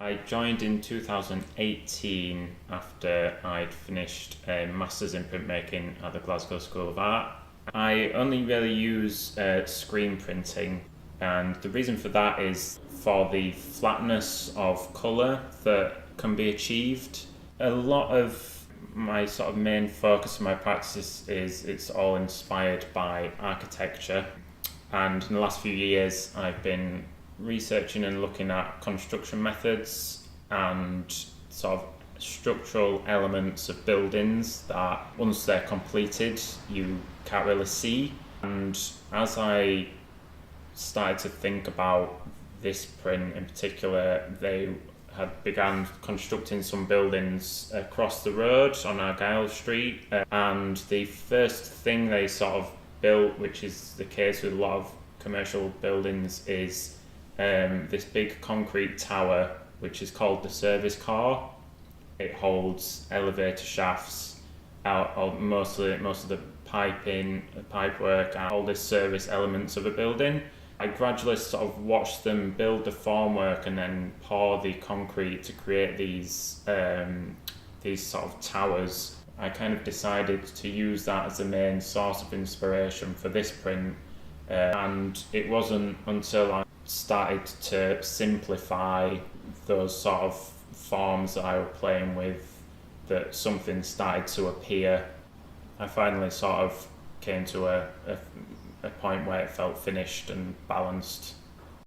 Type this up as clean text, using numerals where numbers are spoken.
I joined in 2018 after I'd finished a Masters in Printmaking at the Glasgow School of Art. I only really use screen printing, and the reason for that is for the flatness of colour that can be achieved. A lot of my sort of main focus of my practice is it's all inspired by architecture, and in the last few years I've been researching and looking at construction methods and sort of structural elements of buildings that once they're completed you can't really see. And as I started to think about this print in particular, they had begun constructing some buildings across the road on Argyle Street, and the first thing they sort of built, which is the case with a lot of commercial buildings, is this big concrete tower which is called the service core. It holds elevator shafts, most of the piping, pipework, and all the service elements of a building. I gradually sort of watched them build the formwork and then pour the concrete to create these sort of towers. I kind of decided to use that as the main source of inspiration for this print, and it wasn't until I started to simplify those sort of forms that I was playing with that something started to appear. I finally sort of came to a point where it felt finished and balanced.